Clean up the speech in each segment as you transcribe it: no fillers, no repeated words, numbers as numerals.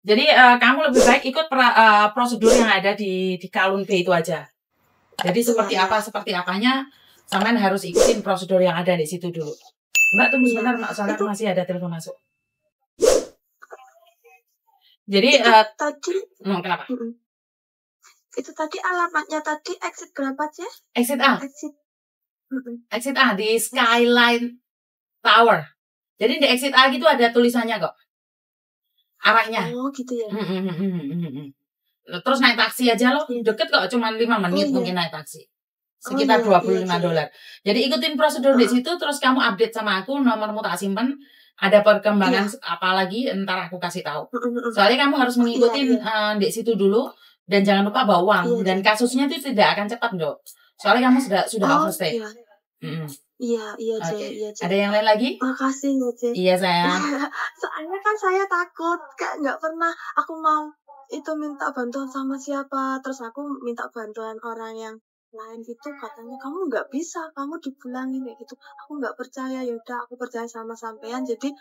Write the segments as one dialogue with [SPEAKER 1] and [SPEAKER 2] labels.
[SPEAKER 1] Jadi kamu lebih baik ikut prosedur yang ada di Kalun B itu aja. Jadi seperti apanya, sampean harus ikutin prosedur yang ada di situ dulu. Mbak tunggu sebentar, Mbak, soalnya masih ada telepon masuk. Jadi
[SPEAKER 2] tadi
[SPEAKER 1] kenapa?
[SPEAKER 2] Itu tadi alamatnya tadi exit berapa sih?
[SPEAKER 1] Exit A. Exit A di Skyline Tower. Jadi di exit A gitu ada tulisannya kok. Arahnya.
[SPEAKER 2] Oh gitu ya.
[SPEAKER 1] Terus naik taksi aja loh. Deket kok, cuma 5 menit mungkin naik taksi. Sekitar $25. Jadi ikutin prosedur di situ, terus kamu update sama aku, nomormu tak simpen. Ada perkembangan apa lagi, ntar aku kasih tahu. Soalnya kamu harus mengikuti di situ dulu, dan jangan lupa bawa uang. Dan kasusnya itu tidak akan cepat, Dok. Soalnya kamu sudah overstay.
[SPEAKER 2] Iya,
[SPEAKER 1] Ada yang lain lagi?
[SPEAKER 2] Makasih ya, Cik.
[SPEAKER 1] Iya, sayang.
[SPEAKER 2] Soalnya kan saya takut, kayak nggak pernah aku mau itu minta bantuan sama siapa, terus aku minta bantuan orang yang lain gitu, katanya kamu nggak bisa, kamu dipulangin kayak gitu. Aku nggak percaya, yaudah aku percaya sama sampean, jadi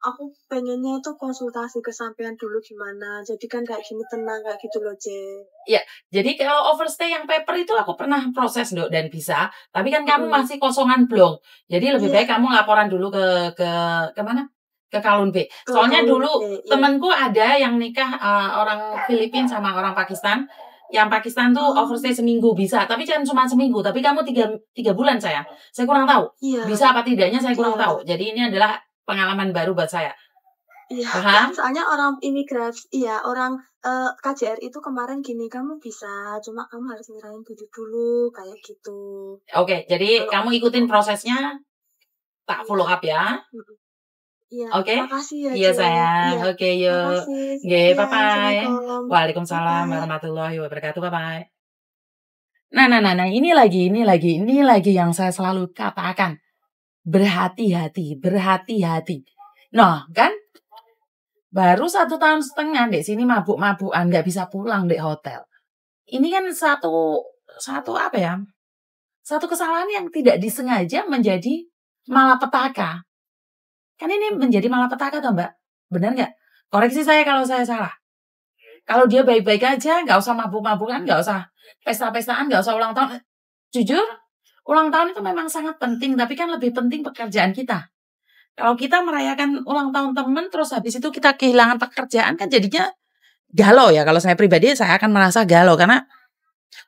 [SPEAKER 2] aku pengennya itu konsultasi ke sampean dulu gimana, jadi kan kayak gini tenang kayak gitu loh, Cik.
[SPEAKER 1] Ya, jadi kalau overstay yang paper itu aku pernah proses, Dok, dan bisa, tapi kan kamu masih kosongan blok. Jadi lebih baik kamu laporan dulu ke mana? Ke Kalun B. Soalnya dulu temanku ada yang nikah orang Filipina sama orang Pakistan. Yang Pakistan tuh overstay seminggu bisa, tapi jangan cuma seminggu, tapi kamu 3 bulan saya kurang tahu. Bisa apa tidaknya saya kurang tahu. Jadi ini adalah pengalaman baru buat saya.
[SPEAKER 2] Iya, soalnya orang imigrasi, orang KJR itu kemarin gini, kamu bisa, cuma kamu harus nyerahin dulu kayak gitu.
[SPEAKER 1] Oke, jadi kamu ikutin prosesnya, tak follow up ya.
[SPEAKER 2] Iya,
[SPEAKER 1] Oke.
[SPEAKER 2] Makasih ya.
[SPEAKER 1] Iya sayang. Oke, yuk. Oke, bye-bye. Waalaikumsalam warahmatullahi wabarakatuh. Bye-bye. Nah, ini lagi yang saya selalu katakan. Berhati-hati. Nah, kan? Baru 1,5 tahun di sini mabuk-mabukan, nggak bisa pulang di hotel. Ini kan satu apa ya? Satu kesalahan yang tidak disengaja menjadi malapetaka. Kan ini menjadi malapetaka toh, Mbak? Benar nggak? Koreksi saya kalau saya salah. Kalau dia baik-baik aja, nggak usah mabuk-mabukan, nggak usah pesta-pestaan, nggak usah ulang tahun. Jujur, ulang tahun itu memang sangat penting, tapi kan lebih penting pekerjaan kita. Kalau kita merayakan ulang tahun teman, terus habis itu kita kehilangan pekerjaan, kan jadinya galau ya. Kalau saya pribadi, saya akan merasa galau. Karena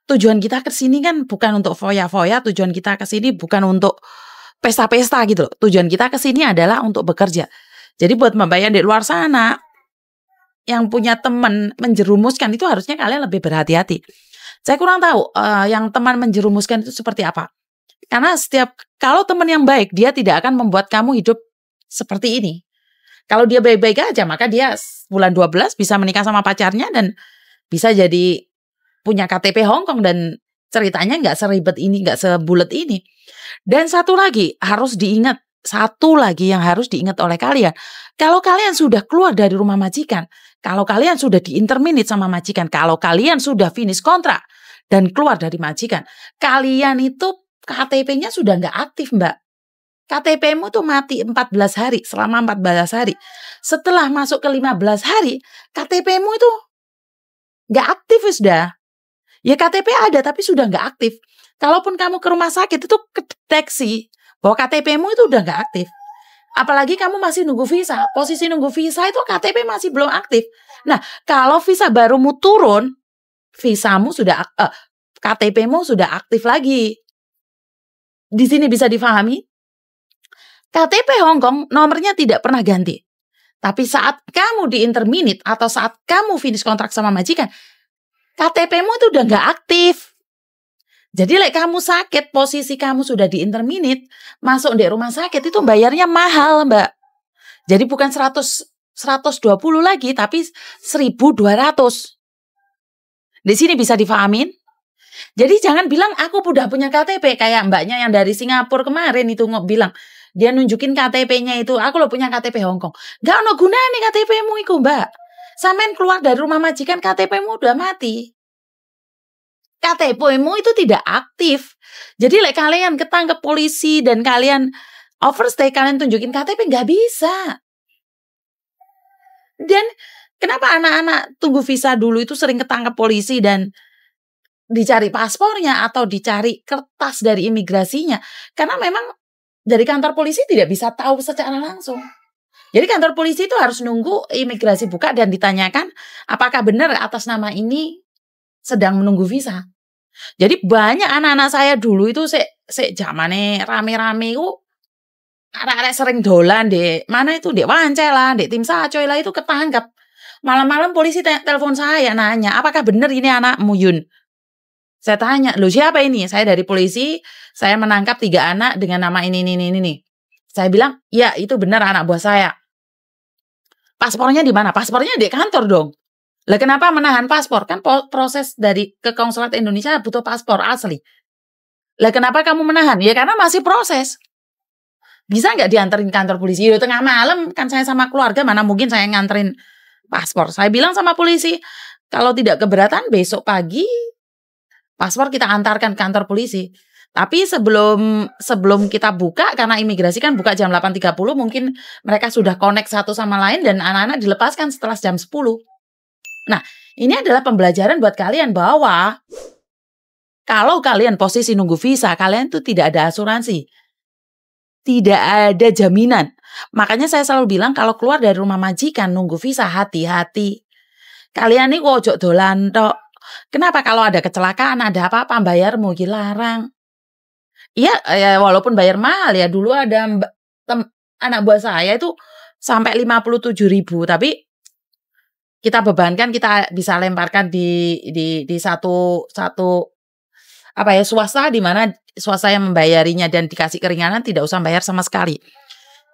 [SPEAKER 1] tujuan kita ke sini kan bukan untuk foya-foya, tujuan kita ke sini bukan untuk pesta-pesta gitu loh. Tujuan kita ke sini adalah untuk bekerja. Jadi buat Mbak yang di luar sana yang punya teman menjerumuskan itu harusnya kalian lebih berhati-hati. Saya kurang tahu yang teman menjerumuskan itu seperti apa. Karena kalau teman yang baik, dia tidak akan membuat kamu hidup seperti ini. Kalau dia baik-baik aja, maka dia bulan 12 bisa menikah sama pacarnya dan bisa jadi punya KTP Hong Kong dan ceritanya nggak seribet ini, nggak sebulet ini. Dan satu lagi yang harus diingat oleh kalian. Kalau kalian sudah keluar dari rumah majikan, kalau kalian sudah diinterminate sama majikan, kalau kalian sudah finish kontrak dan keluar dari majikan, kalian itu KTP-nya sudah nggak aktif, Mbak. KTP-mu tuh mati 14 hari, selama 14 hari. Setelah masuk ke 15 hari, KTP-mu itu nggak aktif sudah. Ya KTP ada tapi sudah nggak aktif. Kalaupun kamu ke rumah sakit itu kedeteksi bahwa KTP-mu itu udah nggak aktif. Apalagi kamu masih nunggu visa. Posisi nunggu visa itu KTP masih belum aktif. Nah, kalau visa barumu turun, KTP-mu sudah aktif lagi. Di sini bisa difahami? KTP Hong Kong nomornya tidak pernah ganti. Tapi saat kamu di-interminate atau saat kamu finish kontrak sama majikan, KTP-mu itu udah nggak aktif. Jadi kamu sakit, posisi kamu sudah di-interminate, masuk di rumah sakit itu bayarnya mahal, Mbak. Jadi bukan 120 lagi, tapi 1.200. Di sini bisa difahamin? Jadi jangan bilang aku udah punya KTP kayak mbaknya yang dari Singapura kemarin itu bilang dia nunjukin KTP-nya itu aku lo punya KTP Hong Kong. Gak ada gunanya KTP-mu itu, Mbak. Sampean keluar dari rumah majikan KTP-mu udah mati. KTP-mu itu tidak aktif. Jadi kalian ketangkep polisi dan kalian overstay, kalian tunjukin KTP nggak bisa. Dan kenapa anak-anak tunggu visa dulu itu sering ketangkep polisi dan dicari paspornya atau dicari kertas dari imigrasinya? Karena memang dari kantor polisi tidak bisa tahu secara langsung. Jadi kantor polisi itu harus nunggu imigrasi buka dan ditanyakan apakah benar atas nama ini sedang menunggu visa. Jadi banyak anak-anak saya dulu itu zamane rame-rame itu arek-arek sering dolan deh. Mana itu dek Wancel lah, dek Tim Sacoy lah itu ketangkap. Malam-malam polisi telepon saya nanya, apakah benar ini anakmu Yun? Saya tanya, loh siapa ini? Saya dari polisi, saya menangkap 3 anak dengan nama ini. Saya bilang, ya itu benar anak buah saya. Paspornya di mana? Paspornya di kantor dong. Lah kenapa menahan paspor? Kan proses dari ke konsulat Indonesia butuh paspor asli. Lah kenapa kamu menahan? Ya karena masih proses. Bisa nggak dianterin kantor polisi? Ya tengah malam kan saya sama keluarga, mana mungkin saya nganterin paspor. Saya bilang sama polisi, kalau tidak keberatan besok pagi paspor kita antarkan ke kantor polisi. Tapi sebelum kita buka, karena imigrasi kan buka jam 8.30, mungkin mereka sudah connect satu sama lain dan anak-anak dilepaskan setelah jam 10. Nah, ini adalah pembelajaran buat kalian bahwa kalau kalian posisi nunggu visa, kalian tuh tidak ada asuransi. Tidak ada jaminan. Makanya saya selalu bilang kalau keluar dari rumah majikan nunggu visa, hati-hati. Kalian ini ojo dolan tok. Kenapa kalau ada kecelakaan, ada apa-apa, bayarmu dilarang. Iya, ya walaupun bayar mahal ya. Dulu ada anak buah saya itu sampai 57.000, tapi kita bebankan, kita bisa lemparkan di satu apa ya, swasta, di mana swasta yang membayarinya dan dikasih keringanan, tidak usah bayar sama sekali.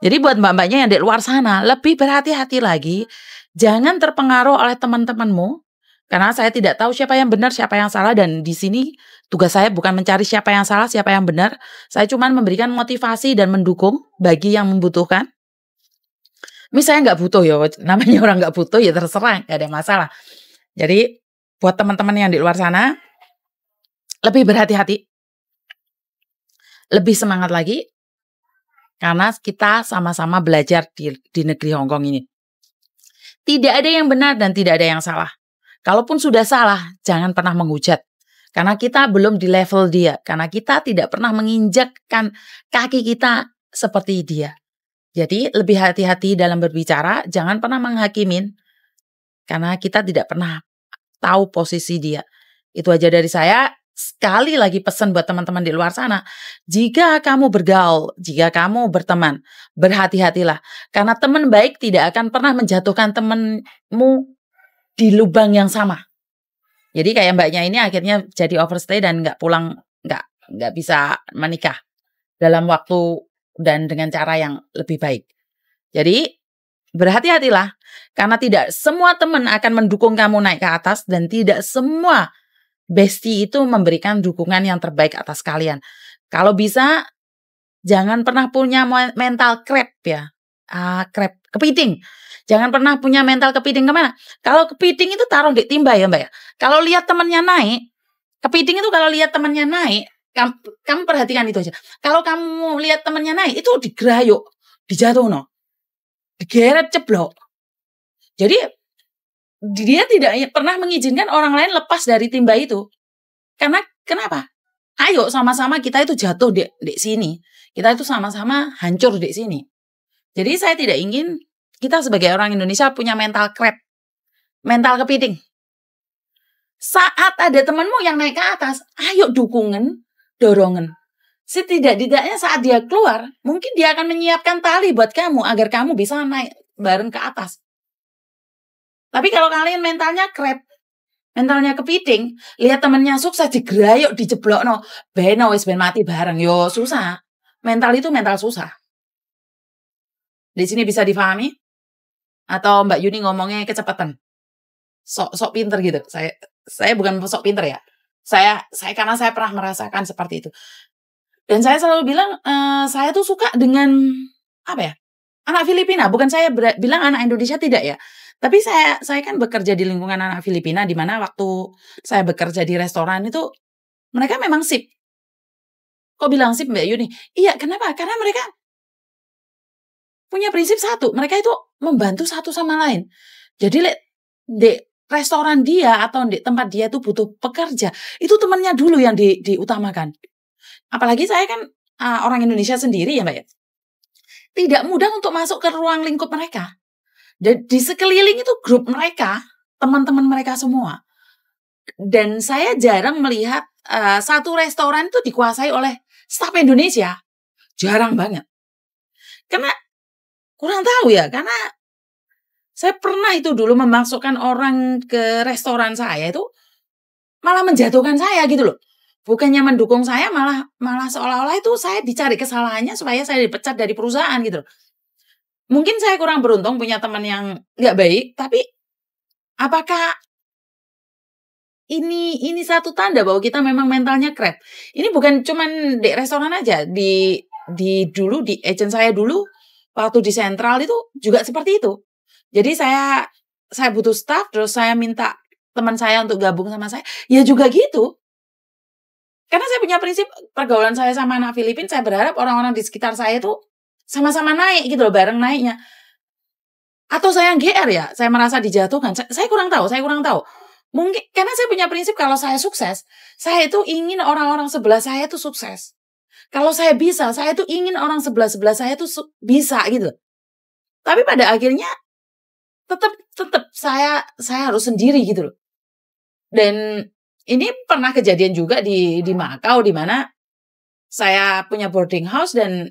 [SPEAKER 1] Jadi buat mbak-mbaknya yang di luar sana, lebih berhati-hati lagi. Jangan terpengaruh oleh teman-temanmu. Karena saya tidak tahu siapa yang benar, siapa yang salah. Dan di sini tugas saya bukan mencari siapa yang salah, siapa yang benar. Saya cuma memberikan motivasi dan mendukung bagi yang membutuhkan. Misalnya nggak butuh ya, namanya orang nggak butuh ya terserah, nggak ada masalah. Jadi buat teman-teman yang di luar sana, lebih berhati-hati. Lebih semangat lagi. Karena kita sama-sama belajar di negeri Hongkong ini. Tidak ada yang benar dan tidak ada yang salah. Kalaupun sudah salah, jangan pernah menghujat. Karena kita belum di level dia. Karena kita tidak pernah menginjakkan kaki kita seperti dia. Jadi lebih hati-hati dalam berbicara. Jangan pernah menghakimin. Karena kita tidak pernah tahu posisi dia. Itu aja dari saya. Sekali lagi pesan buat teman-teman di luar sana. Jika kamu bergaul, jika kamu berteman, berhati-hatilah. Karena teman baik tidak akan pernah menjatuhkan temanmu di lubang yang sama. Jadi kayak mbaknya ini akhirnya jadi overstay dan nggak pulang, nggak bisa menikah dalam waktu dan dengan cara yang lebih baik. Jadi berhati-hatilah karena tidak semua teman akan mendukung kamu naik ke atas dan tidak semua bestie itu memberikan dukungan yang terbaik atas kalian. Kalau bisa jangan pernah punya mental crab ya. Crab, kepiting. Jangan pernah punya mental kepiting kemana? Kalau kepiting itu taruh di timba ya mbak ya. Kalau lihat temannya naik, kepiting itu kalau lihat temannya naik, kamu perhatikan itu aja. Kalau kamu lihat temannya naik, itu digerayuk, dijatuhno, digeret ceblok. Jadi dia tidak pernah mengizinkan orang lain lepas dari timba itu. Karena kenapa? Ayo sama-sama kita itu jatuh di sini. Kita itu sama-sama hancur di sini. Jadi saya tidak ingin kita sebagai orang Indonesia punya mental crab, mental kepiting. Saat ada temanmu yang naik ke atas, ayo dukungan, dorongan. Setidak-tidaknya saat dia keluar, mungkin dia akan menyiapkan tali buat kamu agar kamu bisa naik bareng ke atas. Tapi kalau kalian mentalnya crab, mentalnya kepiting, lihat temannya sukses digerayuk, dijeblok, no, beno wis ben mati bareng, yo susah. Mental itu mental susah. Di sini bisa difahami? Atau Mbak Yuni ngomongnya kecepatan? Sok pinter gitu. Saya bukan sok pinter ya. Saya karena saya pernah merasakan seperti itu. Dan saya selalu bilang saya tuh suka dengan apa ya? Anak Filipina. Bukan saya bilang anak Indonesia tidak ya. Tapi saya kan bekerja di lingkungan anak Filipina, di mana waktu saya bekerja di restoran itu mereka memang sip. Kok bilang sip Mbak Yuni? Iya, kenapa? Karena mereka punya prinsip satu, mereka itu membantu satu sama lain. Jadi di restoran dia atau di tempat dia itu butuh pekerja, itu temannya dulu yang diutamakan. Apalagi saya kan orang Indonesia sendiri ya Mbak ya. Tidak mudah untuk masuk ke ruang lingkup mereka. Dan di sekeliling itu grup mereka, teman-teman mereka semua. Dan saya jarang melihat satu restoran itu dikuasai oleh staf Indonesia. Jarang banget. Karena kurang tahu ya, karena saya pernah itu dulu memasukkan orang ke restoran saya itu malah menjatuhkan saya gitu loh. Bukannya mendukung saya, malah seolah-olah itu saya dicari kesalahannya supaya saya dipecat dari perusahaan gitu loh. Mungkin saya kurang beruntung punya teman yang nggak baik, tapi apakah ini satu tanda bahwa kita memang mentalnya crap? Ini bukan cuman di restoran aja, di dulu di agent saya dulu waktu di sentral itu juga seperti itu. Jadi saya butuh staff, terus saya minta teman saya untuk gabung sama saya, ya juga gitu. Karena saya punya prinsip pergaulan saya sama anak Filipina, saya berharap orang-orang di sekitar saya itu sama-sama naik gitu loh, bareng naiknya. Atau saya yang GR ya, saya merasa dijatuhkan. Saya kurang tahu. Mungkin karena saya punya prinsip kalau saya sukses, saya itu ingin orang-orang sebelah saya itu sukses. Kalau saya bisa, saya itu ingin orang sebelah saya itu bisa gitu. Tapi pada akhirnya tetap saya harus sendiri gitu loh. Dan ini pernah kejadian juga di Macau, di mana saya punya boarding house dan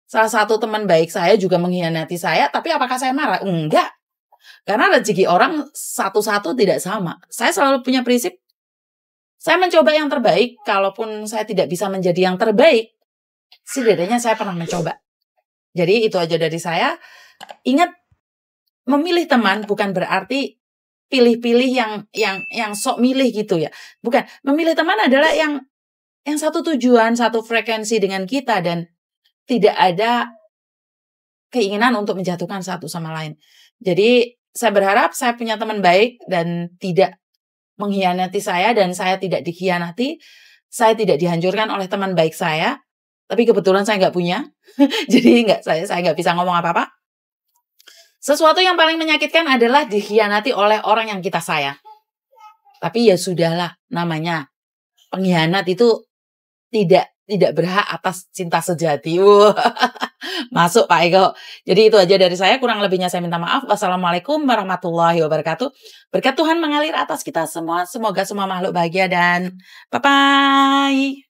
[SPEAKER 1] salah satu teman baik saya juga mengkhianati saya. Tapi apakah saya marah? Enggak. Karena rezeki orang satu-satu tidak sama. Saya selalu punya prinsip, saya mencoba yang terbaik. Kalaupun saya tidak bisa menjadi yang terbaik, setidaknya saya pernah mencoba. Jadi itu aja dari saya. Ingat, memilih teman bukan berarti pilih-pilih yang sok milih gitu ya. Bukan. Memilih teman adalah yang satu tujuan, satu frekuensi dengan kita dan tidak ada keinginan untuk menjatuhkan satu sama lain. Jadi saya berharap saya punya teman baik dan tidak mengkhianati saya dan saya tidak dikhianati. Saya tidak dihancurkan oleh teman baik saya. Tapi kebetulan saya nggak punya. Jadi saya nggak bisa ngomong apa-apa. Sesuatu yang paling menyakitkan adalah dikhianati oleh orang yang kita sayang. Tapi ya sudahlah, namanya pengkhianat itu tidak berhak atas cinta sejati. Masuk Pak Eko. Jadi itu aja dari saya, kurang lebihnya saya minta maaf. Wassalamualaikum warahmatullahi wabarakatuh. Berkat Tuhan mengalir atas kita semua. Semoga semua makhluk bahagia dan bye-bye.